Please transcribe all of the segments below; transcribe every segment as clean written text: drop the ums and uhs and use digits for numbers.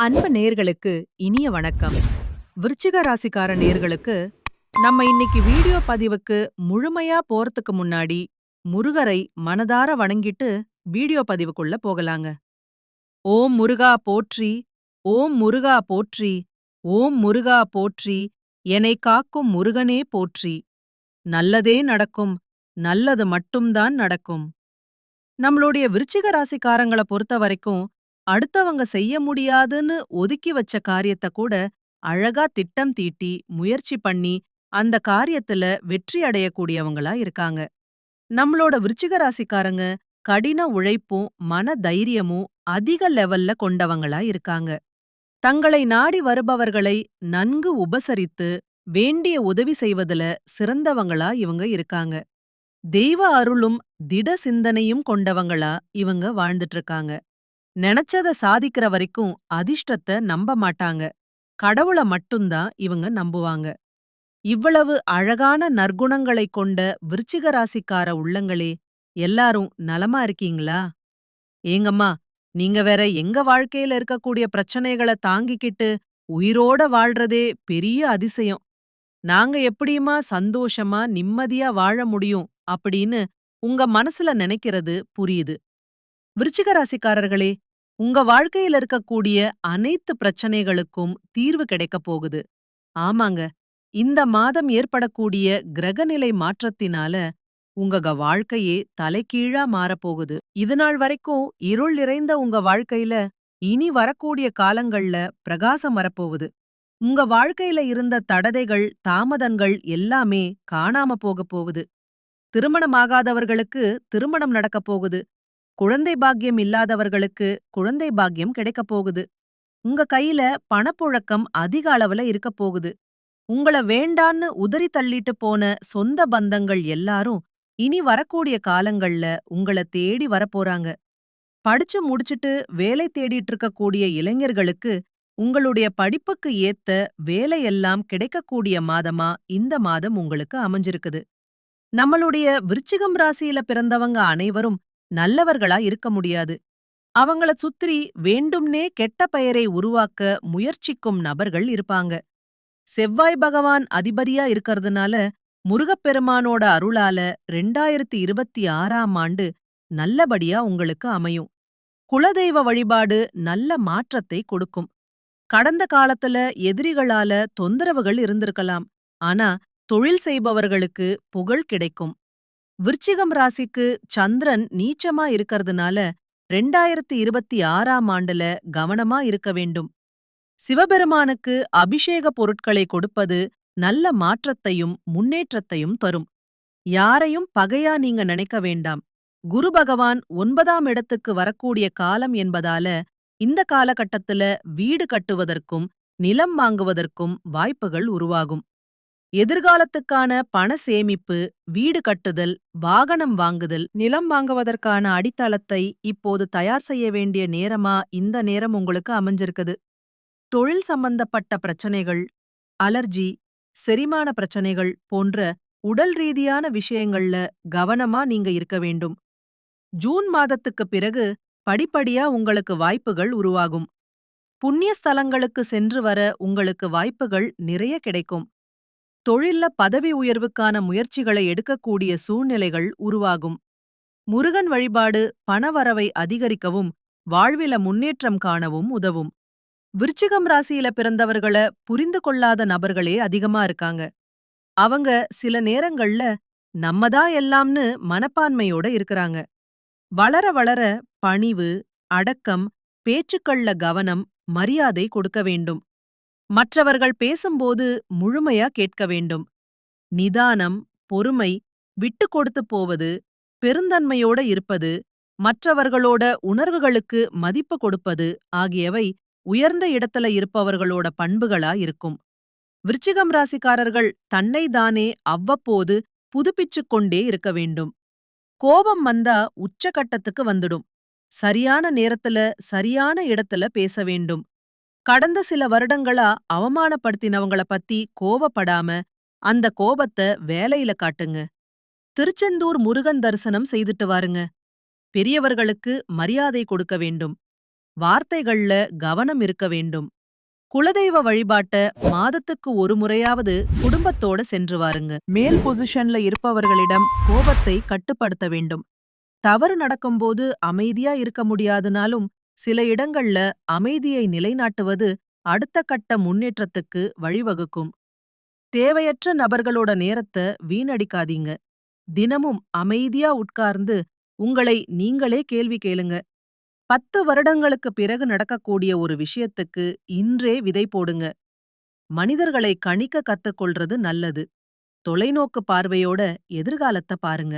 அன்பு நேர்களுக்கு இனிய வணக்கம். விருச்சிக ராசிக்கார நேர்களுக்கு நம்ம இன்னைக்கு வீடியோ பதிவுக்கு முழுமையா போறதுக்கு முன்னாடி முருகரை மனதார வணங்கிட்டு வீடியோ பதிவுக்குள்ள போகலாங்க. ஓம் முருகா போற்றி, ஓம் முருகா போற்றி, ஓம் முருகா போற்றி, என்னை காக்கும் முருகனே போற்றி. நல்லதே நடக்கும், நல்லது மட்டும்தான் நடக்கும். நம்மளுடைய விருச்சிக ராசிக்காரங்கள பொறுத்த வரைக்கும் அடுத்தவங்க செய்ய முடியாதுன்னு ஒதுக்கி வச்ச காரியத்த கூட அழகா திட்டம் தீட்டி முயற்சி பண்ணி அந்த காரியத்துல வெற்றி அடையக்கூடியவங்களா இருக்காங்க. நம்மளோட விருச்சிக ராசிக்காரங்க கடின உழைப்பும் மன தைரியமும் அதிக லெவல்ல கொண்டவங்களா இருக்காங்க. தங்களை நாடி வருபவர்களை நன்கு உபசரித்து வேண்டிய உதவி செய்வதுல சிறந்தவங்களா இவங்க இருக்காங்க. தெய்வ அருளும் திட சிந்தனையும் கொண்டவங்களா இவங்க வாழ்ந்துட்டு இருக்காங்க. நெனச்சத சாதிக்கிற வரைக்கும் அதிர்ஷ்டத்த நம்ப மாட்டாங்க. கடவுள மட்டும்தான் இவங்க நம்புவாங்க. இவ்வளவு அழகான நற்குணங்களைக் கொண்ட விருச்சிக ராசிக்கார உள்ளங்களே, எல்லாரும் நலமா இருக்கீங்களா? ஏங்கம்மா, நீங்க வேற எங்க வாழ்க்கையில இருக்கக்கூடிய பிரச்சனைகள தாங்கிக்கிட்டு உயிரோட வாழ்றதே பெரிய அதிசயம். நாங்க எப்படியுமா சந்தோஷமா நிம்மதியா வாழ முடியும் அப்படின்னு உங்க மனசுல நினைக்கிறது புரியுது. விருச்சிக ராசிக்காரர்களே, உங்க வாழ்க்கையில இருக்கக்கூடிய அனைத்து பிரச்சனைகளுக்கும் தீர்வு கிடைக்கப் போகுது. ஆமாங்க, இந்த மாதம் ஏற்படக்கூடிய கிரகநிலை மாற்றத்தினால வாழ்க்கையே தலைகீழா மாறப்போகுது. இதுநாள் வரைக்கும் இருள் நிறைந்த உங்க வாழ்க்கையில இனி வரக்கூடிய காலங்கள்ல பிரகாசம் வரப்போகுது. உங்க வாழ்க்கையில இருந்த தடதைகள், தாமதங்கள் எல்லாமே காணாம போகப் போகுது. திருமணமாகாதவர்களுக்கு திருமணம் நடக்கப் போகுது. குழந்தை பாக்கியம் இல்லாதவர்களுக்கு குழந்தை பாக்கியம் கிடைக்கப் போகுது. உங்க கையில பணப்புழக்கம் அதிக அளவுல இருக்கப் போகுது. உங்கள வேண்டான்னு உதறி தள்ளிட்டு போன சொந்த பந்தங்கள் எல்லாரும் இனி வரக்கூடிய காலங்கள்ல உங்கள தேடி வரப்போறாங்க. படிச்சு முடிச்சுட்டு வேலை தேடிட்டு இருக்கக்கூடிய இளைஞர்களுக்கு உங்களுடைய படிப்புக்கு ஏத்த வேலையெல்லாம் கிடைக்கக்கூடிய மாதமா இந்த மாதம் உங்களுக்கு அமைஞ்சிருக்குது. நம்மளுடைய விருச்சிகம் ராசியில பிறந்தவங்க அனைவரும் நல்லவர்களா இருக்க முடியாது. அவங்கள சுற்றி வேண்டும்னே கெட்ட பெயரை உருவாக்க முயற்சிக்கும் நபர்கள் இருப்பாங்க. செவ்வாய் பகவான் அதிபதியா இருக்கறதுனால முருகப்பெருமானோட அருளால 2026ஆம் ஆண்டு நல்லபடியா உங்களுக்கு அமையும். குலதெய்வ வழிபாடு நல்ல மாற்றத்தை கொடுக்கும். கடந்த காலத்துல எதிரிகளால தொந்தரவுகள் இருந்திருக்கலாம். ஆனா தொழில் செய்பவர்களுக்கு புகழ் கிடைக்கும். விருச்சிகம் ராசிக்கு சந்திரன் நீச்சமா இருக்கறதுனால 2026ஆம் ஆண்டுல கவனமா இருக்க வேண்டும். சிவபெருமானுக்கு அபிஷேக பொருட்களை கொடுப்பது நல்ல மாற்றத்தையும் முன்னேற்றத்தையும் தரும். யாரையும் பகையா நீங்க நினைக்க வேண்டாம். குரு பகவான் 9ஆம் இடத்துக்கு வரக்கூடிய காலம் என்பதால இந்த காலகட்டத்துல வீடு கட்டுவதற்கும் நிலம் வாங்குவதற்கும் வாய்ப்புகள் உருவாகும். எதிர்காலத்துக்கான பண சேமிப்பு, வீடு கட்டுதல், வாகனம் வாங்குதல், நிலம் வாங்குவதற்கான அடித்தளத்தை இப்போது தயார் செய்ய வேண்டிய நேரமா இந்த நேரம் உங்களுக்கு அமைஞ்சிருக்குது. தொழில் சம்பந்தப்பட்ட பிரச்சனைகள், அலர்ஜி, செரிமான பிரச்சனைகள் போன்ற உடல் ரீதியான விஷயங்கள்ல கவனமா நீங்க இருக்க வேண்டும். ஜூன் மாதத்துக்கு பிறகு படிப்படியா உங்களுக்கு வாய்ப்புகள் உருவாகும். புண்ணிய ஸ்தலங்களுக்கு சென்று வர உங்களுக்கு வாய்ப்புகள் நிறைய கிடைக்கும். தொழில்ல பதவி உயர்வுக்கான முயற்சிகளை எடுக்கக்கூடிய சூழ்நிலைகள் உருவாகும். முருகன் வழிபாடு பணவரவை அதிகரிக்கவும் வாழ்வில முன்னேற்றம் காணவும் உதவும். விருச்சிகம் ராசியில பிறந்தவர்கள புரிந்து கொள்ளாத நபர்களே அதிகமா இருக்காங்க. அவங்க சில நேரங்கள்ல நம்மதான் எல்லாம்னு மனப்பான்மையோட இருக்கறாங்க. வளர வளர பணிவு, அடக்கம், பேச்சுக்கள்ல கவனம், மரியாதை கொடுக்க வேண்டும். மற்றவர்கள் பேசும்போது முழுமையா கேட்க வேண்டும். நிதானம், பொறுமை, விட்டு கொடுத்து போவது, பெருந்தன்மையோட இருப்பது, மற்றவர்களோட உணர்வுகளுக்கு மதிப்பு கொடுப்பது ஆகியவை உயர்ந்த இடத்துல இருப்பவர்களோட பண்புகளா இருக்கும். விருச்சிகம் ராசிக்காரர்கள் தன்னை தானே அவ்வப்போது புதுப்பிச்சுக் கொண்டே இருக்க வேண்டும். கோபம் வந்தா உச்சகட்டத்துக்கு வந்துடும். சரியான நேரத்துல சரியான இடத்துல பேச வேண்டும். கடந்த சில வருடங்களா அவமானப்படுத்தினவங்கள பத்தி கோவப்படாம அந்த கோபத்த வேலையில காட்டுங்க. திருச்செந்தூர் முருகன் தரிசனம் செய்துட்டு வாருங்க. பெரியவர்களுக்கு மரியாதை கொடுக்க வேண்டும். வார்த்தைகள்ல கவனம் இருக்க வேண்டும். குலதெய்வ வழிபாட்ட மாதத்துக்கு ஒரு முறையாவது குடும்பத்தோட சென்று வாருங்க. மேல் பொசிஷன்ல இருப்பவர்களிடம் கோபத்தை கட்டுப்படுத்த வேண்டும். தவறு நடக்கும்போது அமைதியா இருக்க முடியாதுனாலும் சில இடங்கள்ல அமைதியை நிலைநாட்டுவது அடுத்த கட்ட முன்னேற்றத்துக்கு வழிவகுக்கும். தேவையற்ற நபர்களோட நேரத்த வீணடிக்காதீங்க. தினமும் அமைதியா உட்கார்ந்து உங்களை நீங்களே கேள்வி கேளுங்க. 10 வருடங்களுக்கு பிறகு நடக்கக்கூடிய ஒரு விஷயத்துக்கு இன்றே விதை போடுங்க. மனிதர்களை கணிக்க கத்துக்கொள்றது நல்லது. தொலைநோக்கு பார்வையோட எதிர்காலத்த பாருங்க.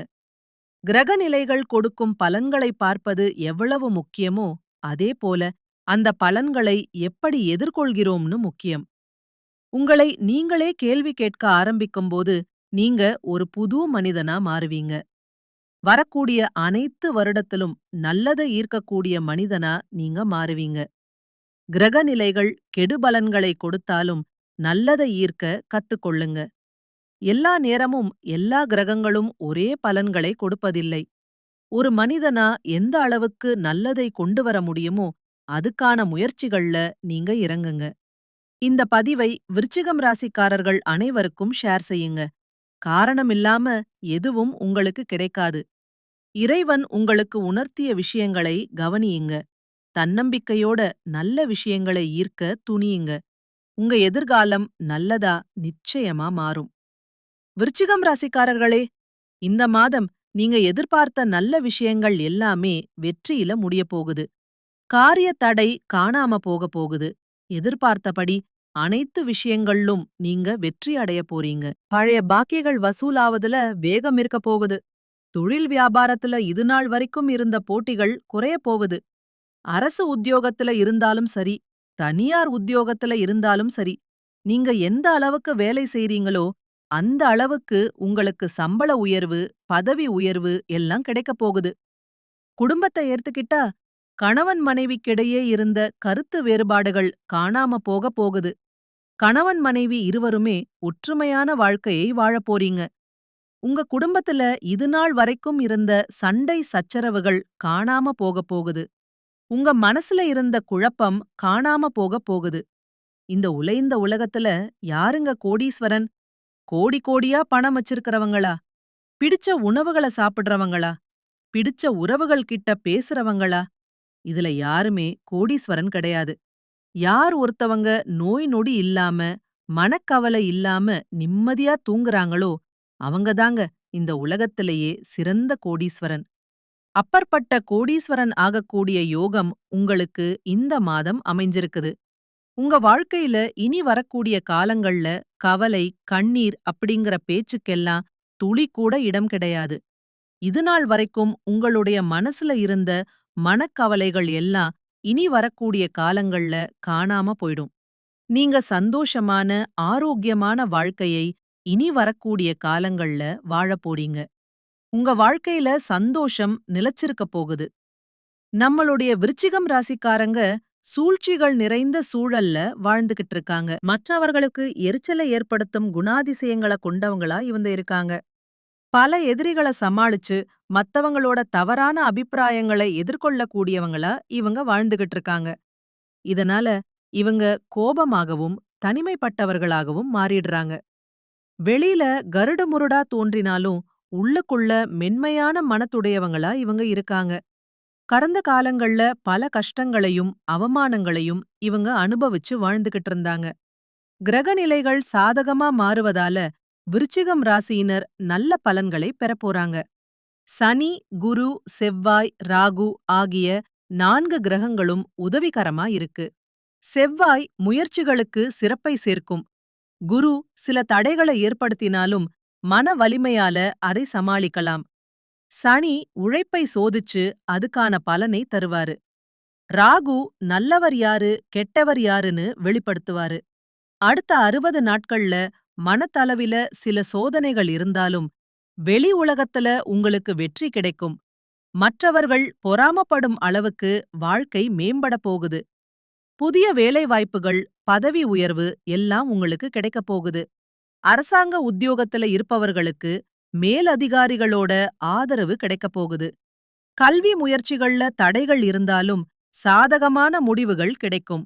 கிரக நிலைகள் கொடுக்கும் பலன்களை பார்ப்பது எவ்வளவு முக்கியமோ அதேபோல அந்த பலன்களை எப்படி எதிர்கொள்கிறோம்னு முக்கியம். உங்களை நீங்களே கேள்வி கேட்க ஆரம்பிக்கும்போது நீங்க ஒரு புது மனிதனா மாறுவீங்க. வரக்கூடிய அனைத்து வருடத்திலும் நல்லதை ஈர்க்கக்கூடிய மனிதனா நீங்க மாறுவீங்க. கிரக நிலைகள் கெடுபலன்களை கொடுத்தாலும் நல்லதை ஈர்க்க கத்துக்கொள்ளுங்க. எல்லா நேரமும் எல்லா கிரகங்களும் ஒரே பலன்களை கொடுப்பதில்லை. ஒரு மனிதனா எந்த அளவுக்கு நல்லதை கொண்டு வர முடியுமோ அதுக்கான முயற்சிகள்ல நீங்க இறங்குங்க. இந்த பதிவை விருச்சிகம் ராசிக்காரர்கள் அனைவருக்கும் ஷேர் செய்யுங்க. காரணமில்லாம எதுவும் உங்களுக்கு கிடைக்காது. இறைவன் உங்களுக்கு உணர்த்திய விஷயங்களை கவனியுங்க. தன்னம்பிக்கையோட நல்ல விஷயங்களை ஈர்க்க துணியுங்க. உங்க எதிர்காலம் நல்லதா நிச்சயமா மாறும். விருச்சிகம் ராசிக்காரர்களே, இந்த மாதம் நீங்க எதிர்பார்த்த நல்ல விஷயங்கள் எல்லாமே வெற்றியில முடியப் போகுது. காரிய தடை காணாம போகுது. எதிர்பார்த்தபடி அனைத்து விஷயங்களிலும் நீங்க வெற்றி அடைய போறீங்க. பழைய பாக்கிகள் வசூலாவதுல வேகம் இருக்க போகுது. தொழில் வியாபாரத்துல இதுநாள் வரைக்கும் இருந்த போட்டிகள் குறையப் போகுது. அரசு உத்தியோகத்துல இருந்தாலும் சரி, தனியார் உத்தியோகத்துல இருந்தாலும் சரி, நீங்க எந்த அளவுக்கு வேலை செய்றீங்களோ அந்த அளவுக்கு உங்களுக்கு சம்பள உயர்வு, பதவி உயர்வு எல்லாம் கிடைக்கப் போகுது. குடும்பத்தை ஏத்துக்கிட்டா கணவன் மனைவிக்கிடையே இருந்த கருத்து வேறுபாடுகள் காணாம போகுது. கணவன் மனைவி இருவருமே ஒற்றுமையான வாழ்க்கையை வாழப் போறீங்க. உங்க குடும்பத்துல இதுநாள் வரைக்கும் இருந்த சண்டை சச்சரவுகள் காணாம போகுது. உங்க மனசுல இருந்த குழப்பம் காணாம போகுது. இந்த உலைந்த உலகத்துல யாருங்க கோடீஸ்வரன்? கோடி கோடியா பணம் வச்சிருக்கிறவங்களா? பிடிச்ச உணவுகள சாப்பிடுறவங்களா? பிடிச்ச உறவுகள் கிட்ட பேசுறவங்களா? இதுல யாருமே கோடீஸ்வரன் கிடையாது. யார் ஒருத்தவங்க நோய் நொடி இல்லாம, மனக்கவலை இல்லாம நிம்மதியா தூங்குறாங்களோ அவங்கதாங்க இந்த உலகத்திலேயே சிறந்த கோடீஸ்வரன். அப்பற்பட்ட கோடீஸ்வரன் ஆகக்கூடிய யோகம் உங்களுக்கு இந்த மாதம் அமைஞ்சிருக்குது. உங்க வாழ்க்கையில இனி வரக்கூடிய காலங்கள்ல கவலை, கண்ணீர் அப்படிங்கிற பேச்சுக்கெல்லாம் துளி கூட இடம் கிடையாது. இதுநாள் வரைக்கும் உங்களுடைய மனசுல இருந்த மனக்கவலைகள் எல்லாம் இனி வரக்கூடிய காலங்கள்ல காணாம போயிடும். நீங்க சந்தோஷமான, ஆரோக்கியமான வாழ்க்கையை இனி வரக்கூடிய காலங்கள்ல வாழப் போறீங்க. உங்க வாழ்க்கையில சந்தோஷம் நிலைச்சிருக்க போகுது. நம்மளுடைய விருச்சிகம் ராசிக்காரங்க சூழ்ச்சிகள் நிறைந்த சூழல்ல வாழ்ந்துகிட்டு இருக்காங்க. மற்றவர்களுக்கு எரிச்சலை ஏற்படுத்தும் குணாதிசயங்களை கொண்டவங்களா இவங்க இருக்காங்க. பல எதிரிகளை சமாளிச்சு மத்தவங்களோட தவறான அபிப்பிராயங்களை எதிர்கொள்ளக்கூடியவங்களா இவங்க வாழ்ந்துகிட்டு இருக்காங்க. இதனால இவங்க கோபமாகவும் தனிமைப்பட்டவர்களாகவும் மாறிடுறாங்க. வெளியில கருடுமுருடா தோன்றினாலும் உள்ளுக்குள்ள மென்மையான மனத்துடையவங்களா இவங்க இருக்காங்க. கடந்த காலங்கள்ல பல கஷ்டங்களையும் அவமானங்களையும் இவங்க அனுபவிச்சு வாழ்ந்துகிட்டு இருந்தாங்க. கிரகநிலைகள் சாதகமா மாறுவதால விருச்சிகம் ராசியினர் நல்ல பலன்களை பெறப்போறாங்க. சனி, குரு, செவ்வாய், ராகு ஆகிய 4 கிரகங்களும் உதவிகரமா இருக்கு. செவ்வாய் முயற்சிகளுக்கு சிறப்பை சேர்க்கும். குரு சில தடைகளை ஏற்படுத்தினாலும் மன வலிமையால அதை சமாளிக்கலாம். சனி உழைப்பை சோதிச்சு அதுக்கான பலனை தருவாரு. ராகு நல்லவர் யாரு கெட்டவர் யாருன்னு வெளிப்படுத்துவாரு. அடுத்த 60 நாட்கள்ல மனத்தளவில சில சோதனைகள் இருந்தாலும் வெளி உலகத்துல உங்களுக்கு வெற்றி கிடைக்கும். மற்றவர்கள் பொறாமப்படும் அளவுக்கு வாழ்க்கை மேம்பட போகுது. புதிய வேலைவாய்ப்புகள், பதவி உயர்வு எல்லாம் உங்களுக்கு கிடைக்கப் போகுது. அரசாங்க உத்தியோகத்துல இருப்பவர்களுக்கு மேலதிகாரிகளோட ஆதரவு கிடைக்கப் போகுது. கல்வி முயற்சிகள்ல தடைகள் இருந்தாலும் சாதகமான முடிவுகள் கிடைக்கும்.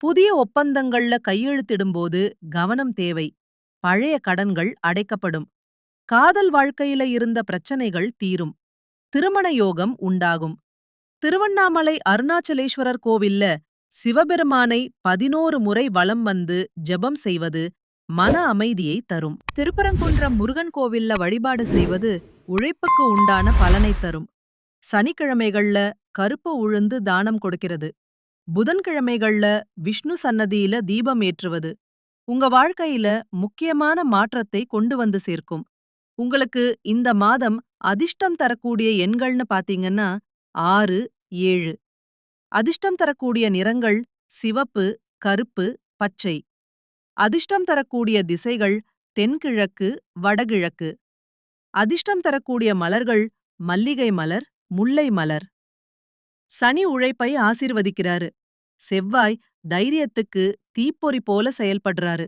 புதிய ஒப்பந்தங்கள்ல கையெழுத்திடும்போது கவனம் தேவை. பழைய கடன்கள் அடைக்கப்படும். காதல் வாழ்க்கையில இருந்த பிரச்சனைகள் தீரும். திருமண யோகம் உண்டாகும். திருவண்ணாமலை அருணாச்சலேஸ்வரர் கோவில்ல சிவபெருமானை 11 முறை வலம் வந்து ஜெபம் செய்வது மன அமைதியை தரும். திருப்பரங்குன்றம் முருகன் கோவில்ல வழிபாடு செய்வது உழைப்புக்கு உண்டான பலனை தரும். சனிக்கிழமைகள்ல கருப்பு உளுந்து தானம் கொடுக்கிறது. புதன்கிழமைகள்ல விஷ்ணு சன்னதியில தீபம் ஏற்றுவது உங்க வாழ்க்கையில முக்கியமான மாற்றத்தை கொண்டு வந்து சேர்க்கும். உங்களுக்கு இந்த மாதம் அதிர்ஷ்டம் தரக்கூடிய எண்கள்னு பாத்தீங்கன்னா 6, 7. அதிர்ஷ்டம் தரக்கூடிய நிறங்கள் சிவப்பு, கருப்பு, பச்சை. அதிர்ஷ்டம் தரக்கூடிய திசைகள் தென்கிழக்கு, வடகிழக்கு. அதிர்ஷ்டம் தரக்கூடிய மலர்கள் மல்லிகை மலர், முல்லை மலர். சனி உழைப்பை ஆசீர்வதிக்கிறாரு. செவ்வாய் தைரியத்துக்கு தீப்பொறி போல செயல்படுறாரு.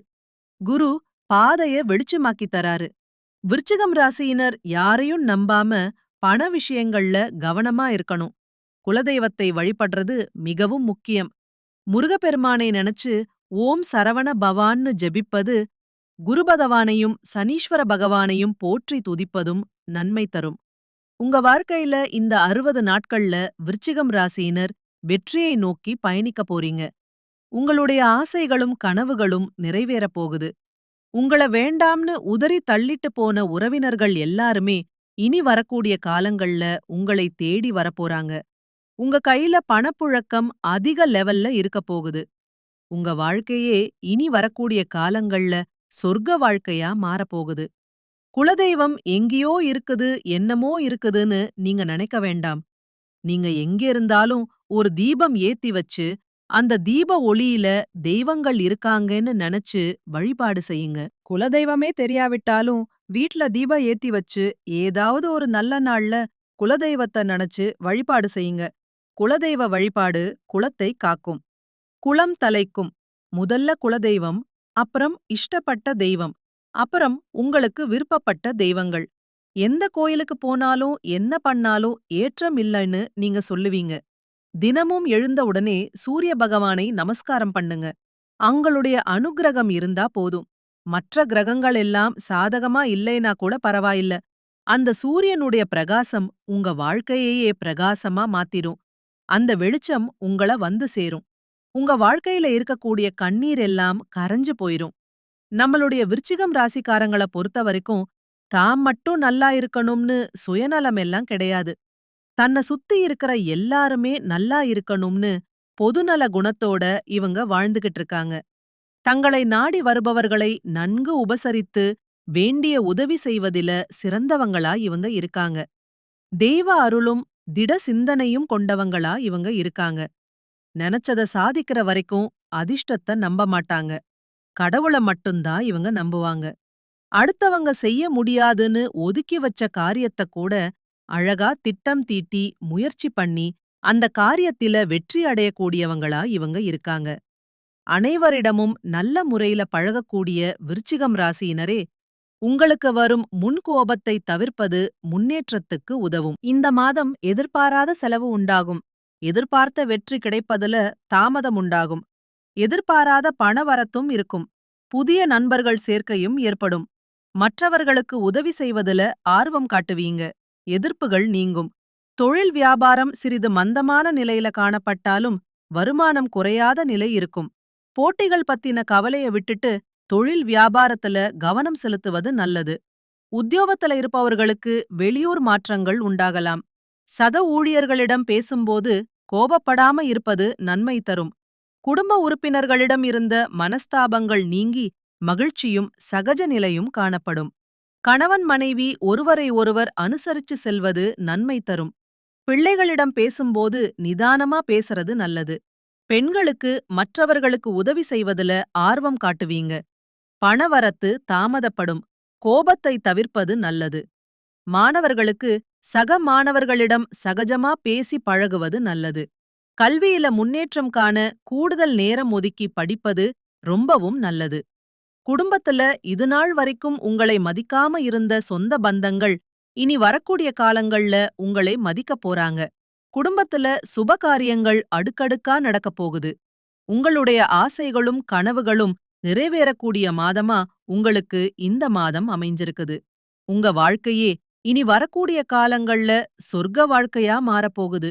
குரு பாதைய வெளிச்சமாக்கித் தராரு. விருச்சிகம் ராசியினர் யாரையும் நம்பாம பண விஷயங்கள்ல கவனமா இருக்கணும். குலதெய்வத்தை வழிபடுறது மிகவும் முக்கியம். முருகப்பெருமானை நினைச்சு ஓம் சரவண பவான்னு ஜெபிப்பது, குருபகவானையும் சனீஸ்வர பகவானையும் போற்றி துதிப்பதும் நன்மை தரும். உங்க வாழ்க்கையில இந்த 60 நாட்கள்ல விருச்சிகம் ராசியினர் வெற்றியை நோக்கி பயணிக்க போறீங்க. உங்களுடைய ஆசைகளும் கனவுகளும் நிறைவேறப் போகுது. உங்கள வேண்டாம்னு உதறி தள்ளிட்டு போன உறவினர்கள் எல்லாருமே இனி வரக்கூடிய காலங்கள்ல உங்களை தேடி வரப்போறாங்க. உங்க கையில பணப்புழக்கம் அதிக லெவல்ல இருக்கப் போகுது. உங்க வாழ்க்கையே இனி வரக்கூடிய காலங்கள்ல சொர்க்க வாழ்க்கையா மாறப்போகுது. குலதெய்வம் எங்கேயோ இருக்குது, என்னமோ இருக்குதுன்னு நீங்க நினைக்க வேண்டாம். நீங்க எங்க இருந்தாலும் ஒரு தீபம் ஏத்தி வச்சு, அந்த தீப ஒளியில தெய்வங்கள் இருக்காங்கன்னு நினைச்சு வழிபாடு செய்யுங்க. குலதெய்வமே தெரியாவிட்டாலும் வீட்ல தீபம் ஏத்தி வச்சு ஏதாவது ஒரு நல்ல நாள்ல குலதெய்வத்தை நினைச்சு வழிபாடு செய்யுங்க. குலதெய்வ வழிபாடு குலத்தை காக்கும். குலம் தலைக்கும். முதல்ல குலதெய்வம், அப்புறம் இஷ்டப்பட்ட தெய்வம், அப்புறம் உங்களுக்கு விருப்பப்பட்ட தெய்வங்கள். எந்த கோயிலுக்கு போனாலும் என்ன பண்ணாலும் ஏற்றம் இல்லைன்னு நீங்க சொல்லுவீங்க. தினமும் எழுந்த உடனே சூரிய பகவானை நமஸ்காரம் பண்ணுங்க. அங்களுடைய அனுக்கிரகம் இருந்தா போதும். மற்ற கிரகங்கள் எல்லாம் சாதகமா இல்லைனா கூட பரவாயில்ல. அந்த சூரியனுடைய பிரகாசம் உங்க வாழ்க்கையையே பிரகாசமா மாத்திரும். அந்த வெளிச்சம் உங்கள வந்து சேரும். உங்க வாழ்க்கையில இருக்கக்கூடிய கண்ணீர் எல்லாம் கரைஞ்சு போயிரும். நம்மளுடைய விருச்சிகம் ராசிக்காரங்கள பொறுத்த வரைக்கும் தாம் மட்டும் நல்லா இருக்கணும்னு சுயநலம் எல்லாம் கிடையாது. தன்னை சுத்தி இருக்கிற எல்லாருமே நல்லா இருக்கணும்னு பொதுநல குணத்தோட இவங்க வாழ்ந்துகிட்டு இருக்காங்க. தங்களை நாடி வருபவர்களை நன்கு உபசரித்து வேண்டிய உதவி செய்வதில சிறந்தவங்களா இவங்க இருக்காங்க. தெய்வ அருளும் திட சிந்தனையும் கொண்டவங்களா இவங்க இருக்காங்க. நினைச்சத சாதிக்கிற வரைக்கும் அதிர்ஷ்டத்தை நம்ப மாட்டாங்க. கடவுள மட்டும்தான் இவங்க நம்புவாங்க. அடுத்தவங்க செய்ய முடியாதுன்னு ஒதுக்கி வச்ச காரியத்த கூட அழகா திட்டம் தீட்டி முயற்சி பண்ணி அந்த காரியத்தில வெற்றி அடையக்கூடியவங்களா இவங்க இருக்காங்க. அனைவரிடமும் நல்ல முறையில பழகக்கூடிய விருச்சிகம் ராசியினரே, உங்களுக்கு வரும் முன்கோபத்தை தவிர்ப்பது முன்னேற்றத்துக்கு உதவும். இந்த மாதம் எதிர்பாராத செலவு உண்டாகும். எதிர்பார்த்த வெற்றி கிடைப்பதுல தாமதம் உண்டாகும். எதிர்பாராத பணவரத்தும் இருக்கும். புதிய நண்பர்கள் சேர்க்கையும் ஏற்படும். மற்றவர்களுக்கு உதவி செய்வதுல ஆர்வம் காட்டுவீங்க. எதிர்ப்புகள் நீங்கும். தொழில் வியாபாரம் சிறிது மந்தமான நிலையில காணப்பட்டாலும் வருமானம் குறையாத நிலை இருக்கும். போட்டிகள் பத்தின கவலைய விட்டுட்டு தொழில் வியாபாரத்துல கவனம் செலுத்துவது நல்லது. உத்தியோகத்துல இருப்பவர்களுக்கு வெளியூர் மாற்றங்கள் உண்டாகலாம். சக ஊழியர்களிடம் பேசும்போது கோபப்படாம இருப்பது நன்மை தரும். குடும்ப உறுப்பினர்களிடம் இருந்த மனஸ்தாபங்கள் நீங்கி மகிழ்ச்சியும் சகஜ நிலையும் காணப்படும். கணவன் மனைவி ஒருவரை ஒருவர் அனுசரிச்சு செல்வது நன்மை தரும். பிள்ளைகளிடம் பேசும்போது நிதானமா பேசுறது நல்லது. பெண்களுக்கு மற்றவர்களுக்கு உதவி செய்வதுல ஆர்வம் காட்டுவீங்க. பணவரத்து தாமதப்படும். கோபத்தை தவிர்ப்பது நல்லது. மாணவர்களுக்கு சக மாணவர்களிடம் சகஜமா பேசி பழகுவது நல்லது. கல்வியில முன்னேற்றம் காண கூடுதல் நேரம் ஒதுக்கி படிப்பது ரொம்பவும் நல்லது. குடும்பத்துல இதுநாள் வரைக்கும் உங்களை மதிக்காம இருந்த சொந்த பந்தங்கள் இனி வரக்கூடிய காலங்கள்ல உங்களை மதிக்கப் போறாங்க. குடும்பத்துல சுபகாரியங்கள் அடுக்கடுக்கா நடக்கப் போகுது. உங்களுடைய ஆசைகளும் கனவுகளும் நிறைவேறக்கூடிய மாதமா உங்களுக்கு இந்த மாதம் அமைஞ்சிருக்குது. உங்க வாழ்க்கையே இனி வரக்கூடிய காலங்கள்ல சொர்க்க வாழ்க்கையா மாறப்போகுது.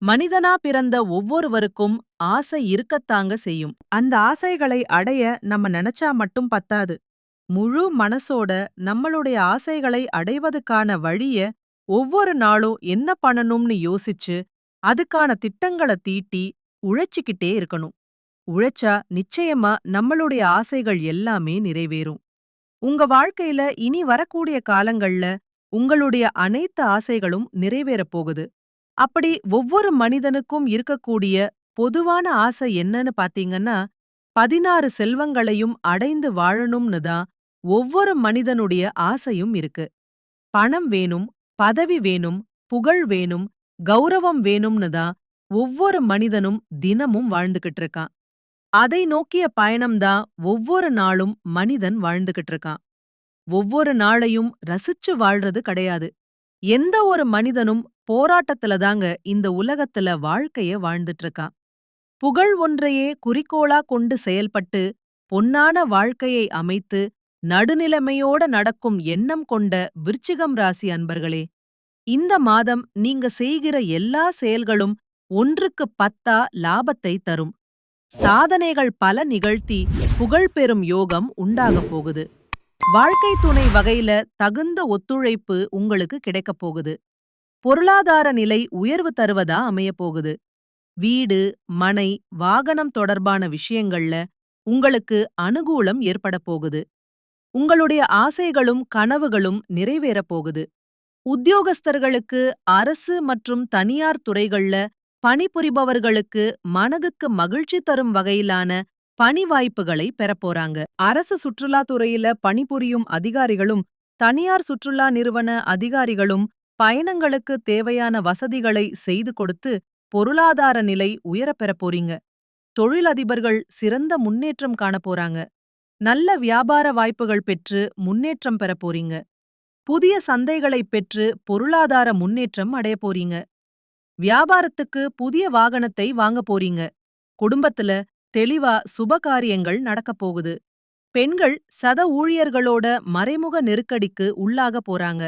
மனிதனா பிறந்த ஒவ்வொருவருக்கும் ஆசை இருக்கத்தாங்க செய்யும். அந்த ஆசைகளை அடைய நம்ம நினைச்சா மட்டும் பத்தாது. முழு மனசோட நம்மளுடைய ஆசைகளை அடைவதுக்கான வழிய ஒவ்வொரு நாளும் என்ன பண்ணணும்னு யோசிச்சு, அதுக்கான திட்டங்கள தீட்டி, உழைச்சுக்கிட்டே இருக்கணும். உழைச்சா நிச்சயமா நம்மளுடைய ஆசைகள் எல்லாமே நிறைவேறும். உங்க வாழ்க்கையில இனி வரக்கூடிய காலங்கள்ல உங்களுடைய அனைத்து ஆசைகளும் நிறைவேறப் போகுது. அப்படி ஒவ்வொரு மனிதனுக்கும் இருக்கக்கூடிய பொதுவான ஆசை என்னன்னு பாத்தீங்கன்னா, 16 செல்வங்களையும் அடைந்து வாழணும்னு தான் ஒவ்வொரு மனிதனுடைய ஆசையும் இருக்கு. பணம் வேணும், பதவி வேணும், புகழ் வேணும், கௌரவம் வேணும்னு தான் ஒவ்வொரு மனிதனும் தினமும் வாழ்ந்துகிட்டு இருக்கான். அதை நோக்கிய பயணம்தான் ஒவ்வொரு நாளும் மனிதன் வாழ்ந்துகிட்டு இருக்கான். ஒவ்வொரு நாளையும் ரசிச்சு வாழ்றது கிடையாது. எந்த ஒரு மனிதனும் போராட்டத்துல தாங்க இந்த உலகத்துல வாழ்க்கைய வாழ்ந்துட்டு இருக்கான். புகழ் ஒன்றையே குறிக்கோளா கொண்டு செயல்பட்டு பொன்னான வாழ்க்கையை அமைத்து நடுநிலைமையோட நடக்கும் எண்ணம் கொண்ட விருச்சிகம் ராசி அன்பர்களே, இந்த மாதம் நீங்க செய்கிற எல்லா செயல்களும் ஒன்றுக்கு பத்தா லாபத்தை தரும். சாதனைகள் பல நிகழ்த்தி புகழ் பெறும் யோகம் உண்டாகப் போகுது. வாழ்க்கை துணை வகையில தகுந்த ஒத்துழைப்பு உங்களுக்கு கிடைக்கப் போகுது. பொருளாதார நிலை உயர்வு தருவதா அமையப் போகுது. வீடு, மனை, வாகனம் தொடர்பான விஷயங்கள்ல உங்களுக்கு அனுகூலம் ஏற்படப் போகுது. உங்களுடைய ஆசைகளும் கனவுகளும் நிறைவேறப் போகுது. உத்தியோகஸ்தர்களுக்கு அரசு மற்றும் தனியார் துறைகள்ல பணிபுரிபவர்களுக்கு மனதுக்கு மகிழ்ச்சி தரும் வகையிலான பணி வாய்ப்புகளை பெறப்போறாங்க. அரசு சுற்றுலா துறையில பணிபுரியும் அதிகாரிகளும் தனியார் சுற்றுலா நிறுவன அதிகாரிகளும் பயணங்களுக்கு தேவையான வசதிகளை செய்து கொடுத்து பொருளாதார நிலை உயரப் பெறப் போறீங்க. தொழிலதிபர்கள் சிறந்த முன்னேற்றம் காணப் போறாங்க. நல்ல வியாபார வாய்ப்புகள் பெற்று முன்னேற்றம் பெறப் போறீங்க. புதிய சந்தைகளைப் பெற்று பொருளாதார முன்னேற்றம் அடையப் போறீங்க. வியாபாரத்துக்கு புதிய வாகனத்தை வாங்கப் போறீங்க. குடும்பத்துல தெளிவா சுபகாரியங்கள் நடக்கப் போகுது. பெண்கள் சக ஊழியர்களோட மறைமுக நெருக்கடிக்கு உள்ளாகப் போறாங்க.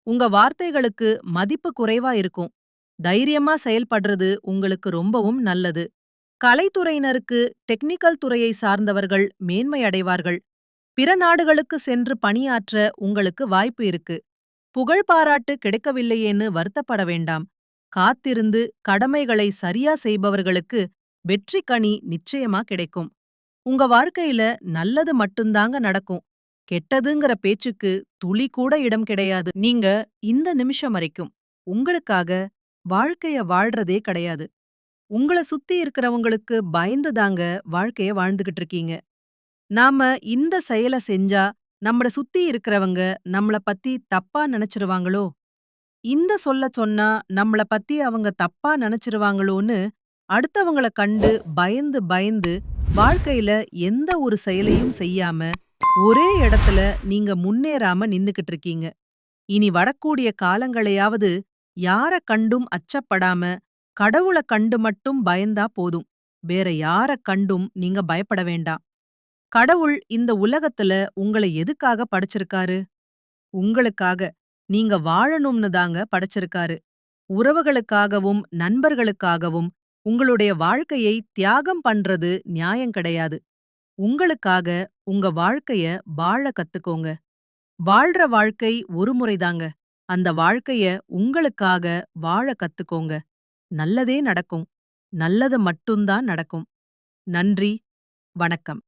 உங்க வார்த்தைகளுக்கு மதிப்பு குறைவா இருக்கும். தைரியமா செயல்படுறது உங்களுக்கு ரொம்பவும் நல்லது. கலைத்துறையினருக்கு டெக்னிக்கல் துறையை சார்ந்தவர்கள் மேன்மை அடைவார்கள். பிற நாடுகளுக்கு சென்று பணியாற்ற உங்களுக்கு வாய்ப்பு இருக்கு. புகழ் பாராட்டு கிடைக்கவில்லையேன்னு வருத்தப்பட வேண்டாம். காத்திருந்து கடமைகளை சரியா செய்பவர்களுக்கு வெற்றி கனி நிச்சயமா கிடைக்கும். உங்க வாழ்க்கையில நல்லது மட்டும்தாங்க நடக்கும். கெட்டதுங்கிற பேச்சுக்கு துளி கூட இடம் கிடையாது. நீங்க இந்த நிமிஷம் வரைக்கும் உங்களுக்காக வாழ்க்கைய வாழ்றதே கிடையாது. உங்கள சுத்தி இருக்கிறவங்களுக்கு பயந்துதாங்க வாழ்க்கைய வாழ்ந்துகிட்டு இருக்கீங்க. நாம இந்த செயல செஞ்சா நம்மள சுத்தி இருக்கிறவங்க நம்மள பத்தி தப்பா நினைச்சிருவாங்களோ, இந்த சொல்ல சொன்னா நம்மள பத்தி அவங்க தப்பா நினைச்சிருவாங்களோன்னு அடுத்தவங்கள கண்டு பயந்து பயந்து வாழ்க்கையில எந்த ஒரு செயலையும் செய்யாம ஒரே இடத்துல நீங்க முன்னேறாம நின்னுகிட்டு இருக்கீங்க. இனி வரக்கூடிய காலங்களையாவது யார கண்டும் அச்சப்படாம கடவுள கண்டு மட்டும் பயந்தா போதும். வேற யார கண்டும் நீங்க பயப்பட வேண்டாம். கடவுள் இந்த உலகத்துல உங்கள எதுக்காக படைச்சிருக்காரு? உங்களுக்காக. நீங்க வாழணும்னு தாங்க படைச்சிருக்காரு. உறவுகளுக்காகவும் நண்பர்களுக்காகவும் உங்களுடைய வாழ்க்கையை தியாகம் பண்றது நியாயம் கிடையாது. உங்களுக்காக உங்க வாழ்க்கைய வாழ கத்துக்கோங்க. வாழ்ற வாழ்க்கை ஒரு முறைதாங்க. அந்த வாழ்க்கைய உங்களுக்காக வாழ கத்துக்கோங்க. நல்லதே நடக்கும். நல்லது மட்டும்தான் நடக்கும். நன்றி. வணக்கம்.